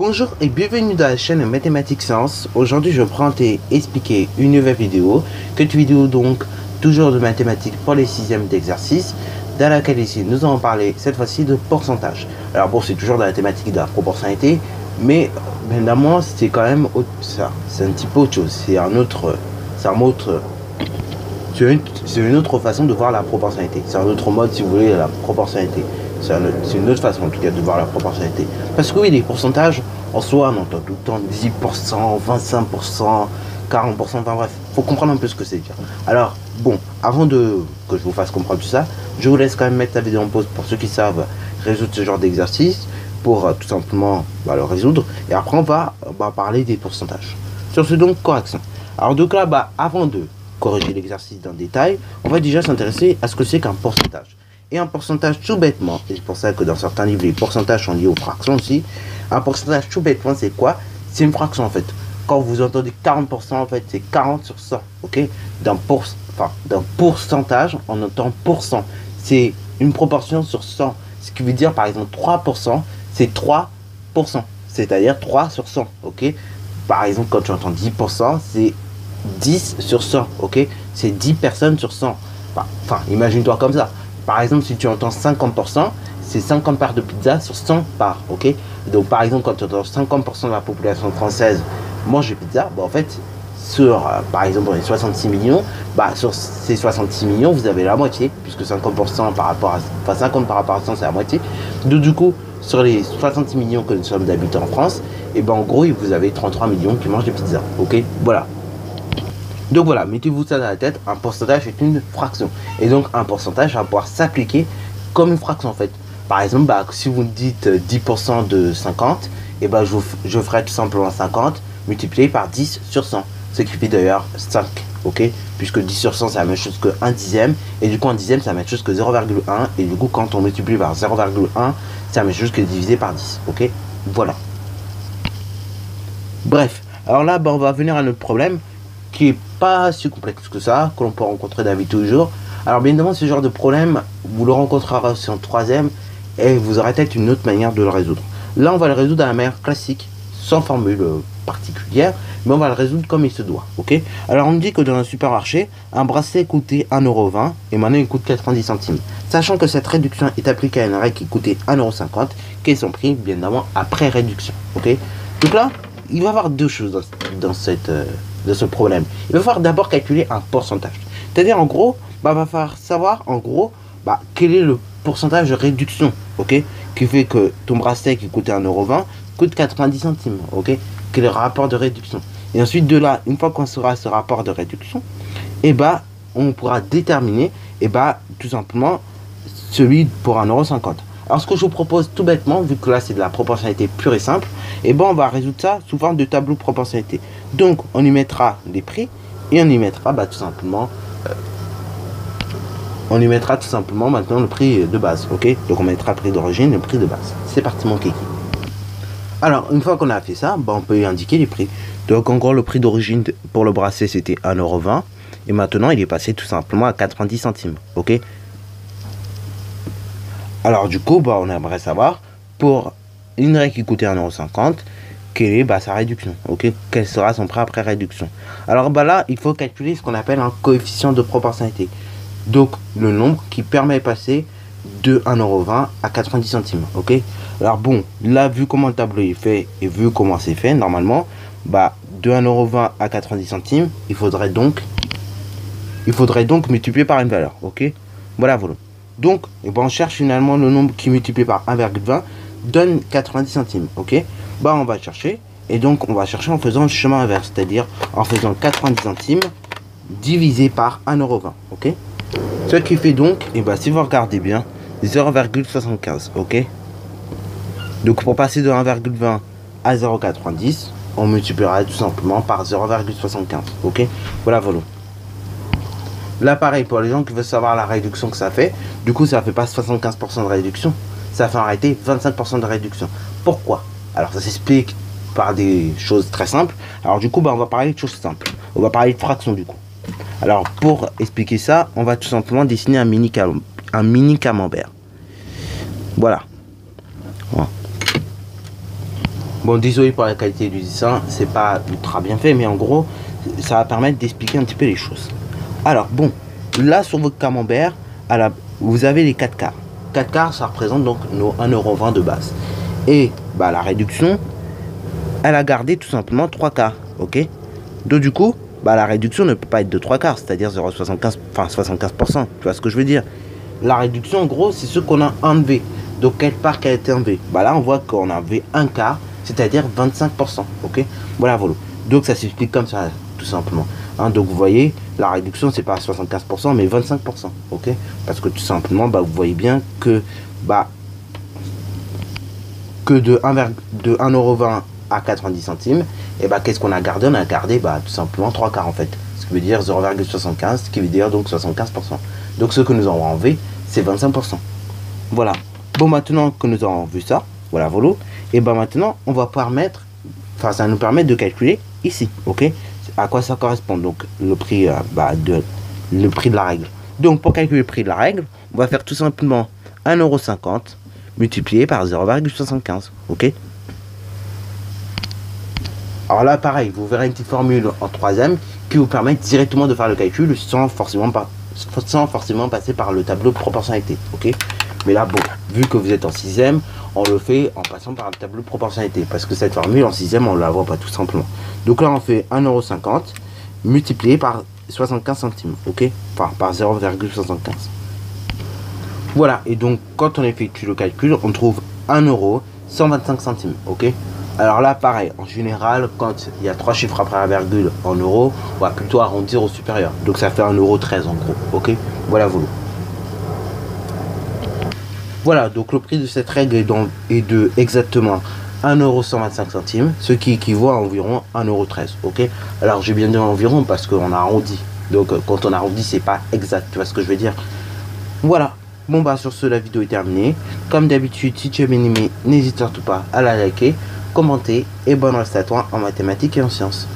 Bonjour et bienvenue dans la chaîne Mathématiques Sciences. Aujourd'hui je vais présenter et expliquer une nouvelle vidéo. Cette vidéo donc toujours de mathématiques pour les 6e d'exercice, dans laquelle ici nous allons parler cette fois-ci de pourcentage. Alors bon, c'est toujours dans la thématique de la proportionnalité, mais évidemment c'est quand même ça, c'est un petit peu autre chose. C'est une autre façon de voir la proportionnalité. C'est un autre mode si vous voulez la proportionnalité. C'est une autre façon en tout cas de voir la proportionnalité. Parce que oui, les pourcentages, en soi, on entend tout le temps 10%, 25%, 40%, enfin bref, faut comprendre un peu ce que c'est. Alors, bon, avant que je vous fasse comprendre tout ça, je vous laisse quand même mettre la vidéo en pause pour ceux qui savent résoudre ce genre d'exercice, pour tout simplement le résoudre. Et après, on va parler des pourcentages. Sur ce donc, correction. Alors donc là, avant de corriger l'exercice dans le détail, on va déjà s'intéresser à ce que c'est qu'un pourcentage. Et un pourcentage tout bêtement, et c'est pour ça que dans certains livres les pourcentages sont liés aux fractions aussi. Un pourcentage tout bêtement, c'est quoi? C'est une fraction en fait. Quand vous entendez 40%, en fait c'est 40 sur 100, ok? D'un pourcentage, on entend pourcent. C'est une proportion sur 100. Ce qui veut dire par exemple 3%, c'est 3%. C'est-à-dire 3 sur 100, ok? Par exemple quand tu entends 10%, c'est 10 sur 100, ok? C'est 10 personnes sur 100. Enfin, imagine-toi comme ça. Par exemple, si tu entends 50%, c'est 50 parts de pizza sur 100 parts, ok? Donc, par exemple, quand tu entends 50% de la population française mange pizza, en fait, par exemple, les 66 millions, sur ces 66 millions, vous avez la moitié, puisque 50% par rapport à 50 par rapport à 100, c'est la moitié. Donc, du coup, sur les 66 millions que nous sommes d'habitants en France, et en gros, vous avez 33 millions qui mangent des pizzas, ok? Voilà. Donc voilà, mettez-vous ça dans la tête, un pourcentage est une fraction. Et donc un pourcentage va pouvoir s'appliquer comme une fraction en fait. Par exemple, si vous dites 10% de 50, et je ferai tout simplement 50 multiplié par 10 sur 100. Ce qui fait d'ailleurs 5, ok? Puisque 10 sur 100 c'est la même chose que 1 dixième. Et du coup 1 dixième c'est la même chose que 0,1. Et du coup quand on multiplie par 0,1, c'est la même chose que divisé par 10, ok? Voilà. Bref, alors là on va venir à notre problème, qui est pas si complexe que ça, que l'on peut rencontrer dans la vie tous les jours. Alors bien évidemment, ce genre de problème, vous le rencontrerez aussi en 3e, et vous aurez peut-être une autre manière de le résoudre. Là, on va le résoudre à la manière classique, sans formule particulière, mais on va le résoudre comme il se doit, ok? Alors on me dit que dans un supermarché, un bracelet coûtait 1,20 € et maintenant il coûte 90 centimes. Sachant que cette réduction est appliquée à une règle qui coûtait 1,50 €, qui est son prix, bien évidemment, après réduction, ok? Donc là, il va y avoir deux choses dans ce problème. Il va falloir d'abord calculer un pourcentage. C'est-à-dire, en gros, va falloir savoir, en gros, quel est le pourcentage de réduction, ok? Qui fait que ton bracelet qui coûtait 1,20 € coûte 90 centimes, ok? Quel est le rapport de réduction? Et ensuite, de là, une fois qu'on saura ce rapport de réduction, on pourra déterminer, tout simplement, celui pour 1,50 €. Alors ce que je vous propose tout bêtement, vu que là c'est de la proportionnalité pure et simple, on va résoudre ça sous forme de tableau de proportionnalité. Donc on y mettra les prix et on y mettra tout simplement maintenant le prix de base, ok? Donc on mettra le prix d'origine et le prix de base. C'est parti mon kiki. Alors une fois qu'on a fait ça, on peut y indiquer les prix. Donc en gros le prix d'origine pour le bracelet c'était 1,20 € et maintenant il est passé tout simplement à 90 centimes, ok? Alors du coup, on aimerait savoir, pour une règle qui coûtait 1,50 €, quelle est sa réduction, ok? Quel sera son prix après réduction? Alors là, il faut calculer ce qu'on appelle un coefficient de proportionnalité. Donc le nombre qui permet de passer de 1,20 € à 90 centimes, ok? Alors bon, là, vu comment le tableau est fait et vu comment c'est fait, normalement, de 1,20 € à 90 centimes, il faudrait donc multiplier par une valeur, ok? Voilà. Donc, on cherche finalement le nombre qui multiplié par 1,20 donne 90 centimes, ok? On va chercher, et donc on va chercher en faisant le chemin inverse, c'est-à-dire en faisant 90 centimes divisé par 1,20 €, ok? Ce qui fait donc, si vous regardez bien, 0,75, ok? Donc pour passer de 1,20 à 0,90, on multipliera tout simplement par 0,75, ok? Voilà. Là, pareil, pour les gens qui veulent savoir la réduction que ça fait, du coup, ça fait pas 75% de réduction, ça fait en réalité 25% de réduction. Pourquoi? Alors, ça s'explique par des choses très simples. Alors, du coup, on va parler de choses simples. On va parler de fractions, du coup. Alors, pour expliquer ça, on va tout simplement dessiner un mini camembert. Voilà. Bon, désolé pour la qualité du dessin, c'est pas ultra bien fait, mais en gros, ça va permettre d'expliquer un petit peu les choses. Alors, bon, là, sur votre camembert, vous avez les 4 quarts. 4 quarts, ça représente donc nos 1,20 € de base. Et bah, la réduction, elle a gardé tout simplement 3 quarts, ok? Donc, du coup, bah, la réduction ne peut pas être de 3 quarts, c'est-à-dire 0,75, enfin 75%, tu vois ce que je veux dire? La réduction, en gros, c'est ce qu'on a enlevé. Donc, quelle part qui a été enlevée? Bah, là, on voit qu'on a enlevé un quart, c'est-à-dire 25%, ok? Voilà. Donc, ça s'explique comme ça, tout simplement. Hein, donc, vous voyez, la réduction, c'est pas 75%, mais 25%, ok? Parce que tout simplement, bah, vous voyez bien que, bah, de 1,20 € à 90 centimes, et bah, qu'est-ce qu'on a gardé? On a gardé, bah, tout simplement 3 quarts, en fait. Ce qui veut dire 0,75, ce qui veut dire donc 75%. Donc, ce que nous avons enlevé, c'est 25%. Voilà. Bon, maintenant que nous avons vu ça, voilà. Et ben maintenant, on va pouvoir mettre, enfin, ça nous permet de calculer ici, ok? À quoi ça correspond, donc le prix, le prix de la règle. Donc, pour calculer le prix de la règle, on va faire tout simplement 1,50 € multiplié par 0,75, ok? Alors là, pareil, vous verrez une petite formule en troisième qui vous permet directement de faire le calcul sans forcément passer par le tableau de proportionnalité, ok? Mais là, bon, vu que vous êtes en 6e, on le fait en passant par le tableau de proportionnalité. Parce que cette formule, en 6e, on ne la voit pas tout simplement. Donc là, on fait 1,50 € multiplié par 75 centimes, ok? Enfin, par 0,75. Voilà, et donc, quand on effectue le calcul, on trouve 1,125 €, ok? Alors là, pareil, en général, quand il y a 3 chiffres après la virgule en euros, on va plutôt arrondir au supérieur. Donc ça fait 1,13 € en gros, ok? Voilà. Voilà, donc le prix de cette règle est de exactement 1,125 €, ce qui équivaut à environ 1,13 €, ok? Alors j'ai bien dit environ parce qu'on a arrondi. Donc quand on arrondit, c'est pas exact, tu vois ce que je veux dire? Voilà. Bon bah sur ce, la vidéo est terminée. Comme d'habitude, si tu as bien aimé, n'hésite surtout pas à la liker, commenter et bonne reste à toi en mathématiques et en sciences.